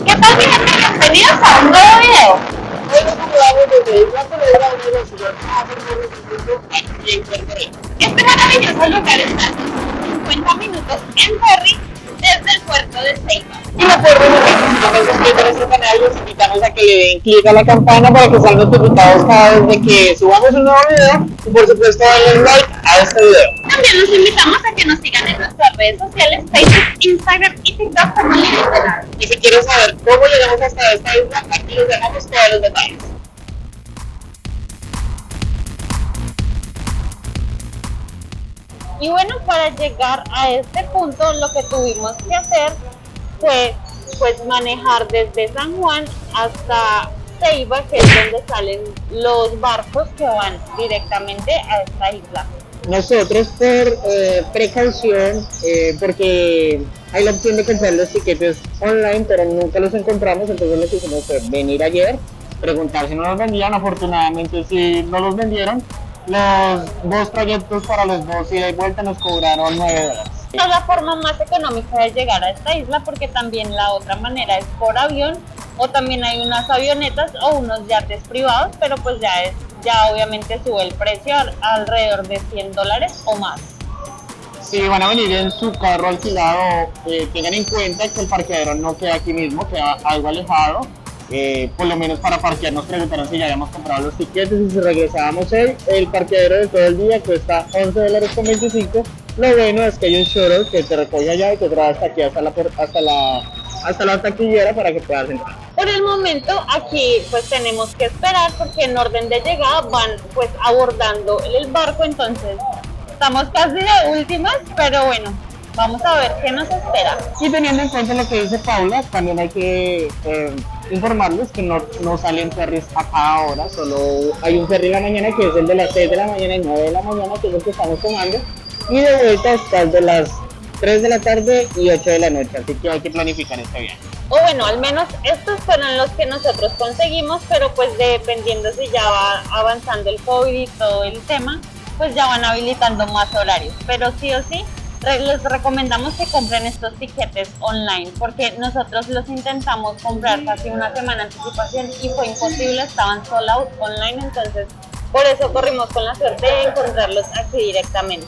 ¿Qué tal, mi gente? Bienvenidos a un nuevo video. Hoy nos acomodamos desde Isla Culebra, una de las ciudades más hermosas del mundo, aquí en Puerto Rico. Este maravilloso lugar está a 50 minutos en ferry desde el puerto de Ceiba. Y recuerden que si no se suscriben a nuestro canal, los invitamos a que le den clic a la campana para que sean notificados cada vez de que subamos un nuevo video. Y por supuesto, denle like a este video. También los invitamos a que nos sigan en nuestras redes sociales, Facebook, Instagram y TikTok como Liliana. Y si quieren saber cómo llegamos hasta esta isla, aquí les dejamos todos los detalles. Y bueno, para llegar a este punto lo que tuvimos que hacer fue pues manejar desde San Juan hasta Ceiba, que es donde salen los barcos que van directamente a esta isla. Nosotros por precaución, porque hay la opción de comprar los tiquetes online, pero nunca los encontramos, entonces lo que hicimos fue venir ayer, preguntar si no los vendían. Afortunadamente sí no los vendieron. Los dos trayectos para los dos ida y vuelta nos cobraron $9. Esta es la forma más económica de llegar a esta isla, porque también la otra manera es por avión, o también hay unas avionetas o unos yates privados, pero pues ya obviamente sube el precio alrededor de $100 o más. Si van a venir en su carro alquilado, tengan en cuenta que el parqueadero no queda aquí mismo, queda algo alejado. Por lo menos para parquear nos preguntaron si ya habíamos comprado los tiquetes y si regresábamos hoy. El parqueadero de todo el día cuesta $11.25. Lo bueno es que hay un shuttle que te recoge allá y te trae hasta aquí, hasta la taquillera para que puedas entrar. Por el momento aquí pues tenemos que esperar, porque en orden de llegada van pues abordando el barco, entonces estamos casi de últimas, pero bueno, vamos a ver qué nos espera. Y teniendo en cuenta lo que dice Paula, también hay que informarles que no salen ferries a cada hora, solo hay un ferry en la mañana que es el de las 6 de la mañana y 9 de la mañana, que es el que estamos tomando, y de vuelta hasta el de las 3 de la tarde y 8 de la noche, así que hay que planificar este viaje. O bueno, al menos estos fueron los que nosotros conseguimos, pero pues dependiendo si ya va avanzando el COVID y todo el tema, pues ya van habilitando más horarios, pero sí o sí les recomendamos que compren estos tiquetes online, porque nosotros los intentamos comprar casi una semana de anticipación y fue imposible, estaban sold out online, entonces por eso corrimos con la suerte de encontrarlos aquí directamente.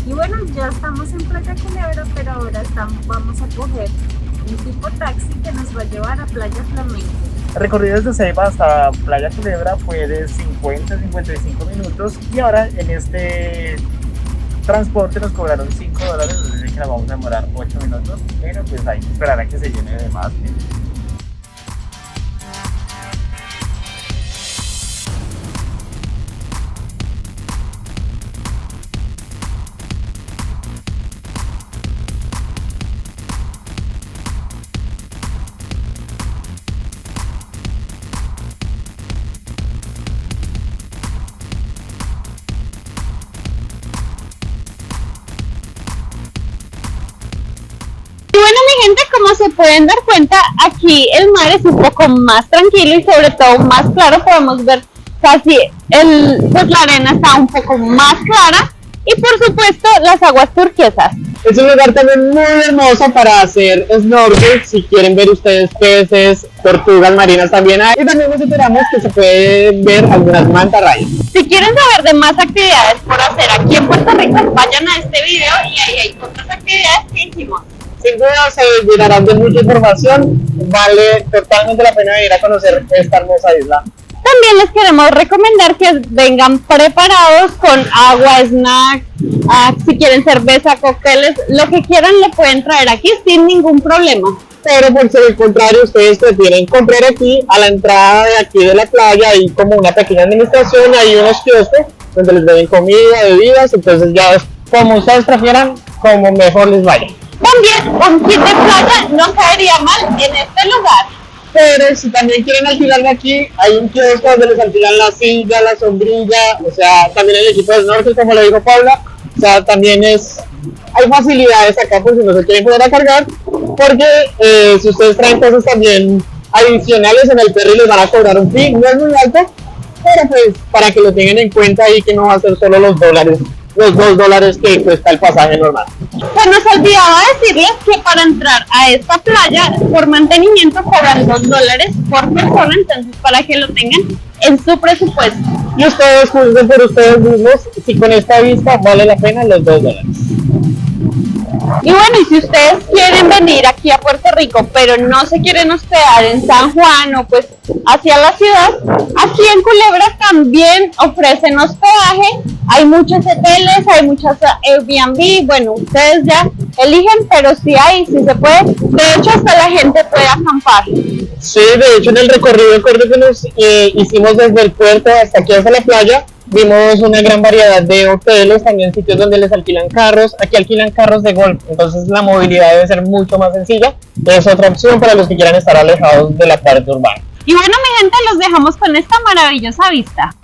Y bueno, ya estamos en Playa Culebra, pero ahora vamos a coger un tipo taxi que nos va a llevar a Playa Flamenco. El recorrido desde Ceiba hasta Playa Culebra fue de 50-55 minutos y ahora en este transporte nos cobraron $5, es decir que nos vamos a demorar 8 minutos, pero pues hay que esperar a que se llene de más gente. Gente, como se pueden dar cuenta, aquí el mar es un poco más tranquilo y sobre todo más claro. Podemos ver casi pues la arena está un poco más clara y por supuesto las aguas turquesas. Es un lugar también muy hermoso para hacer snorkel, si quieren ver ustedes peces, tortugas marinas también hay. Y también nos enteramos que se pueden ver algunas mantarrayas. Si quieren saber de más actividades por hacer aquí en Puerto Rico, vayan a este video y ahí hay otras actividades que hicimos. Sin duda se llenarán de mucha información, vale totalmente la pena venir a conocer esta hermosa isla. También les queremos recomendar que vengan preparados con agua, snack, si quieren cerveza, cócteles, lo que quieran le pueden traer aquí sin ningún problema. pero por el contrario ustedes prefieren comprar aquí, a la entrada de aquí de la playa hay como una pequeña administración, hay unos kioscos donde les venden comida, bebidas, entonces ya como ustedes prefieran, como mejor les vaya. También un kit de playa no caería mal en este lugar. Pero si también quieren alquilarme aquí, hay un kiosco donde les alquilan la silla, la sombrilla, o sea, también el equipo de snorkel, como le dijo Paula, o sea, también hay facilidades acá por si no se quieren poner a cargar, porque si ustedes traen cosas también adicionales en el ferry les van a cobrar un fee, no es muy alto, pero pues para que lo tengan en cuenta y que no va a ser solo los $2 que cuesta el pasaje normal. Pues nos olvidaba decirles que para entrar a esta playa por mantenimiento cobran $2 por persona, entonces para que lo tengan en su presupuesto. Y ustedes juzguen por ustedes mismos si con esta vista vale la pena los $2. Y bueno, y si ustedes quieren venir aquí a Puerto Rico, pero no se quieren hospedar en San Juan o pues hacia la ciudad, aquí en Culebra también ofrecen hospedaje. Hay muchos hoteles, hay muchas Airbnb, bueno, ustedes ya eligen, pero sí hay, sí se puede. De hecho, hasta la gente puede acampar. Sí, de hecho en el recorrido que nos hicimos desde el puerto hasta aquí hasta la playa, vimos una gran variedad de hoteles, también sitios donde les alquilan carros, aquí alquilan carros de golf, entonces la movilidad debe ser mucho más sencilla, es otra opción para los que quieran estar alejados de la parte urbana. Y bueno, mi gente, los dejamos con esta maravillosa vista.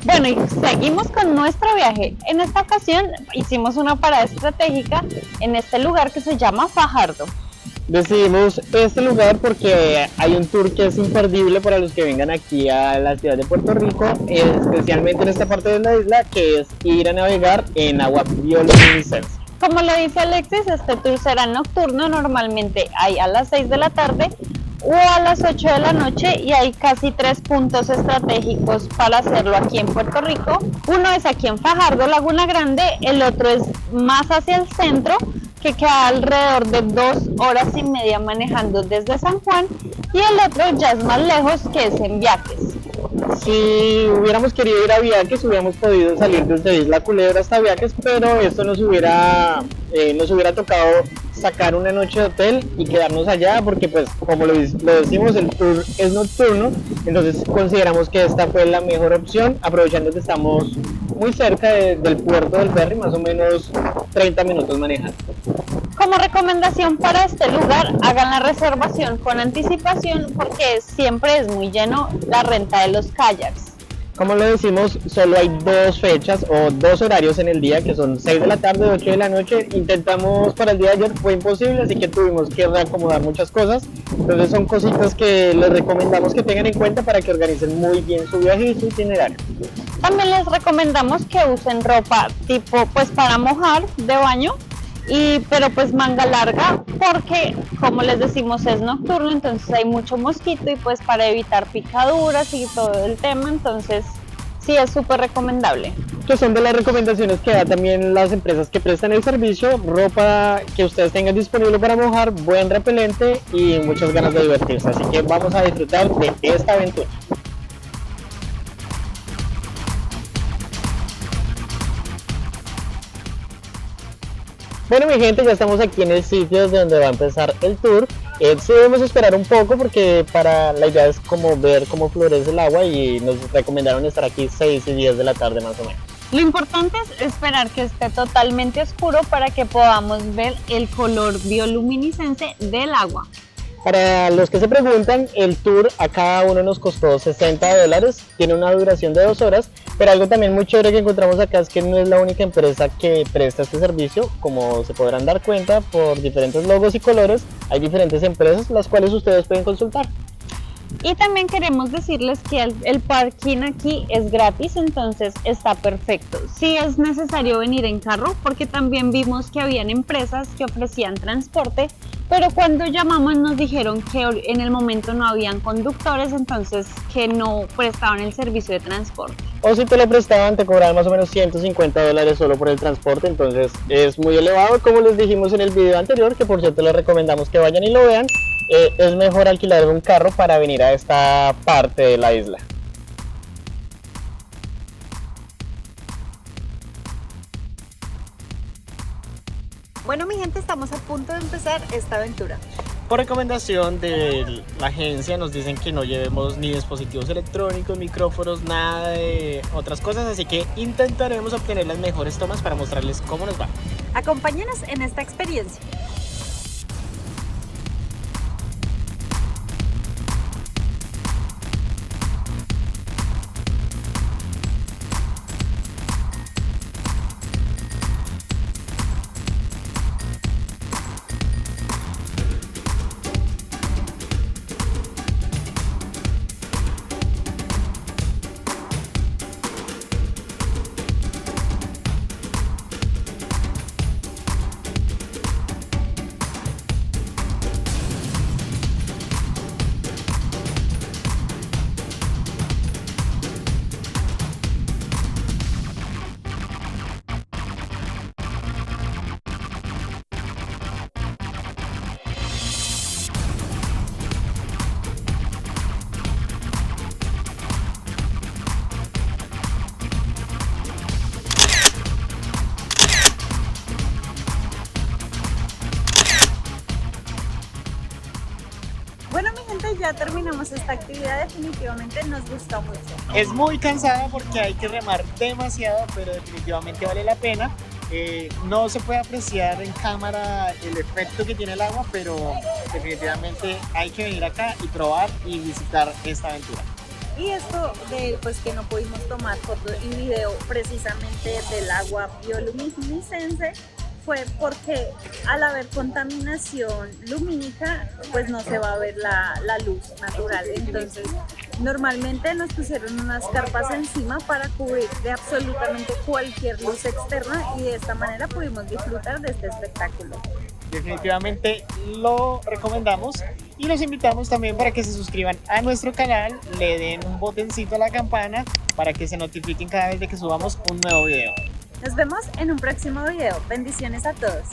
Bueno, y seguimos con nuestro viaje. En esta ocasión hicimos una parada estratégica en este lugar que se llama Fajardo. Decidimos este lugar porque hay un tour que es imperdible para los que vengan aquí a la ciudad de Puerto Rico, especialmente en esta parte de la isla, que es ir a navegar en agua bioluminiscencia. Como lo dice Alexis, este tour será nocturno, normalmente hay a las 6 de la tarde o a las 8 de la noche y hay casi 3 puntos estratégicos para hacerlo aquí en Puerto Rico. Uno es aquí en Fajardo, Laguna Grande, el otro es más hacia el centro, que queda alrededor de 2 horas y media manejando desde San Juan, y el otro ya es más lejos, que es en Vieques. Si hubiéramos querido ir a Vieques, hubiéramos podido salir desde Isla Culebra hasta Vieques, pero esto nos hubiera tocado sacar una noche de hotel y quedarnos allá, porque pues como lo decimos, el tour es nocturno, entonces consideramos que esta fue la mejor opción, aprovechando que estamos muy cerca del puerto del ferry, más o menos 30 minutos manejando. Como recomendación para este lugar, hagan la reservación con anticipación porque siempre es muy lleno la renta de los kayaks. Como lo decimos, solo hay 2 fechas o 2 horarios en el día, que son 6 de la tarde, 8 de la noche. Intentamos para el día de ayer, fue imposible, así que tuvimos que reacomodar muchas cosas. Entonces son cositas que les recomendamos que tengan en cuenta para que organicen muy bien su viaje y su itinerario. También les recomendamos que usen ropa tipo pues para mojar de baño, pero pues manga larga, porque como les decimos es nocturno, entonces hay mucho mosquito y pues para evitar picaduras y todo el tema, entonces sí es súper recomendable. Que son de las recomendaciones que da también las empresas que prestan el servicio: ropa que ustedes tengan disponible para mojar, buen repelente y muchas ganas de divertirse, así que vamos a disfrutar de esta aventura. Bueno, mi gente, ya estamos aquí en el sitio donde va a empezar el tour. Sí debemos esperar un poco porque la idea es como ver cómo florece el agua, y nos recomendaron estar aquí 6 y 10 de la tarde más o menos. Lo importante es esperar que esté totalmente oscuro para que podamos ver el color bioluminiscente del agua. Para los que se preguntan, el tour a cada uno nos costó $60, tiene una duración de 2 horas, pero algo también muy chévere que encontramos acá es que no es la única empresa que presta este servicio. Como se podrán dar cuenta por diferentes logos y colores, hay diferentes empresas las cuales ustedes pueden consultar. Y también queremos decirles que el parking aquí es gratis, entonces está perfecto. Sí es necesario venir en carro porque también vimos que habían empresas que ofrecían transporte, pero cuando llamamos nos dijeron que en el momento no habían conductores, entonces que no prestaban el servicio de transporte. O si te lo prestaban, te cobraban más o menos $150 solo por el transporte, entonces es muy elevado, como les dijimos en el video anterior, que por cierto les recomendamos que vayan y lo vean. Es mejor alquilar un carro para venir a esta parte de la isla. Bueno, mi gente, estamos a punto de empezar esta aventura. Por recomendación de la agencia nos dicen que no llevemos ni dispositivos electrónicos, micrófonos, nada de otras cosas, así que intentaremos obtener las mejores tomas para mostrarles cómo nos va. Acompáñenos en esta experiencia. Bueno, mi gente, ya terminamos esta actividad. Definitivamente nos gustó mucho. Es muy cansada porque hay que remar demasiado, pero definitivamente vale la pena. No se puede apreciar en cámara el efecto que tiene el agua, pero definitivamente hay que venir acá y probar y visitar esta aventura. Y esto de pues que no pudimos tomar fotos y video precisamente del agua bioluminiscente fue porque al haber contaminación lumínica pues no se va a ver la luz natural. Entonces normalmente nos pusieron unas carpas encima para cubrir de absolutamente cualquier luz externa y de esta manera pudimos disfrutar de este espectáculo. Definitivamente lo recomendamos y los invitamos también para que se suscriban a nuestro canal, le den un botoncito a la campana para que se notifiquen cada vez de que subamos un nuevo video. Nos vemos en un próximo video. Bendiciones a todos.